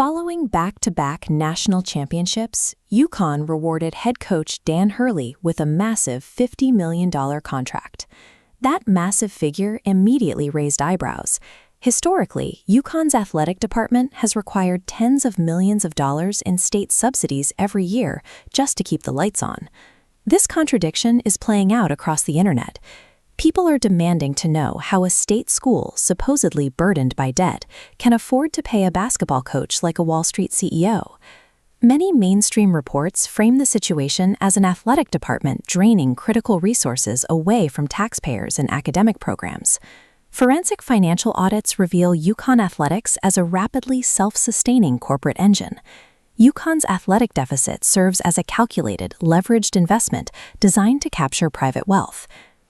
Following back-to-back national championships, UConn rewarded head coach Dan Hurley with a massive $50 million contract. That massive figure immediately raised eyebrows. Historically, UConn's athletic department has required tens of millions of dollars in state subsidies every year just to keep the lights on. This contradiction is playing out across the internet. People are demanding to know how a state school, supposedly burdened by debt, can afford to pay a basketball coach like a Wall Street CEO. Many mainstream reports frame the situation as an athletic department draining critical resources away from taxpayers and academic programs. Forensic financial audits reveal UConn athletics as a rapidly self-sustaining corporate engine. UConn's athletic deficit serves as a calculated, leveraged investment designed to capture private wealth.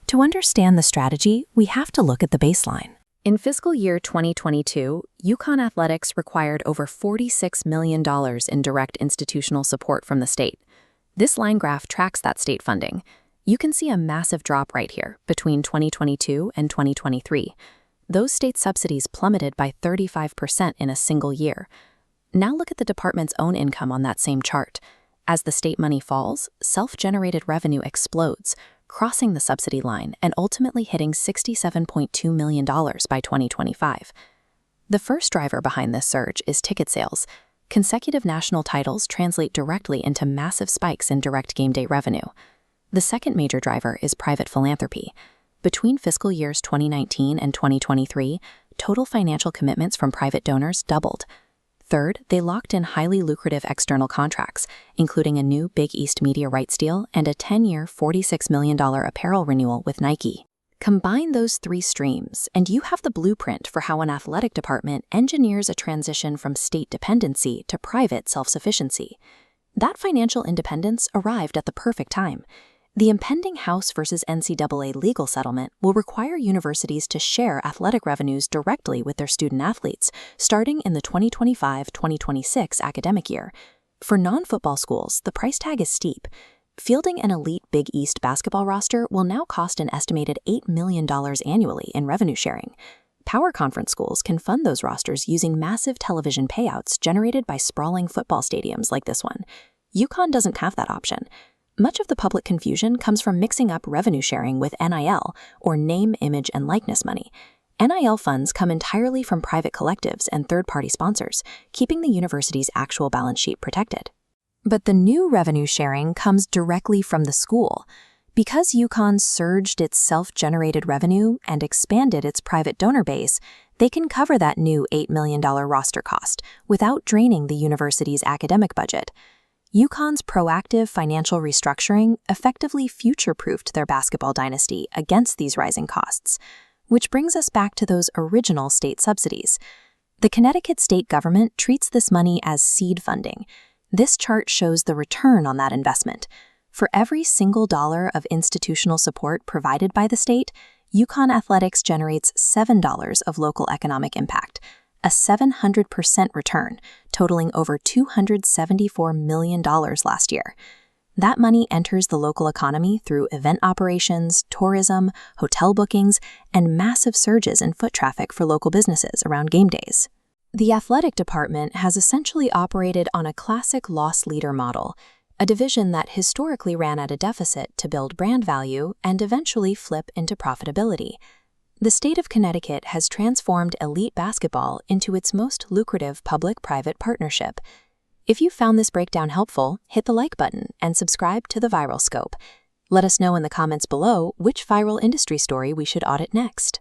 To understand the strategy, we have to look at the baseline. In fiscal year 2022, UConn athletics required over $46 million in direct institutional support from the state. This line graph tracks that state funding. You can see a massive drop right here between 2022 and 2023. Those state subsidies plummeted by 35% in a single year. Now look at the department's own income on that same chart. As the state money falls, self-generated revenue explodes, crossing the subsidy line and ultimately hitting $67.2 million by 2025. The first driver behind this surge is ticket sales. Consecutive national titles translate directly into massive spikes in direct game day revenue. The second major driver is private philanthropy. Between fiscal years 2019 and 2023, total financial commitments from private donors doubled. Third, they locked in highly lucrative external contracts, including a new Big East media rights deal and a 10-year, $46 million apparel renewal with Nike. Combine those three streams, and you have the blueprint for how an athletic department engineers a transition from state dependency to private self-sufficiency. That financial independence arrived at the perfect time. The impending House versus NCAA legal settlement will require universities to share athletic revenues directly with their student-athletes, starting in the 2025-2026 academic year. For non-football schools, the price tag is steep. Fielding an elite Big East basketball roster will now cost an estimated $8 million annually in revenue sharing. Power conference schools can fund those rosters using massive television payouts generated by sprawling football stadiums like this one. UConn doesn't have that option. Much of the public confusion comes from mixing up revenue sharing with NIL, or name, image, and likeness money. NIL funds come entirely from private collectives and third-party sponsors, keeping the university's actual balance sheet protected. But the new revenue sharing comes directly from the school. Because UConn surged its self-generated revenue and expanded its private donor base, they can cover that new $8 million roster cost without draining the university's academic budget. UConn's proactive financial restructuring effectively future-proofed their basketball dynasty against these rising costs, which brings us back to those original state subsidies. The Connecticut state government treats this money as seed funding. This chart shows the return on that investment. For every single dollar of institutional support provided by the state, UConn athletics generates $7 of local economic impact, a 700% return, totaling over $274 million last year. That money enters the local economy through event operations, tourism, hotel bookings, and massive surges in foot traffic for local businesses around game days. The athletic department has essentially operated on a classic loss leader model, a division that historically ran at a deficit to build brand value and eventually flip into profitability. The state of Connecticut has transformed elite basketball into its most lucrative public-private partnership. If you found this breakdown helpful, hit the like button and subscribe to the Viral Scope. Let us know in the comments below which viral industry story we should audit next.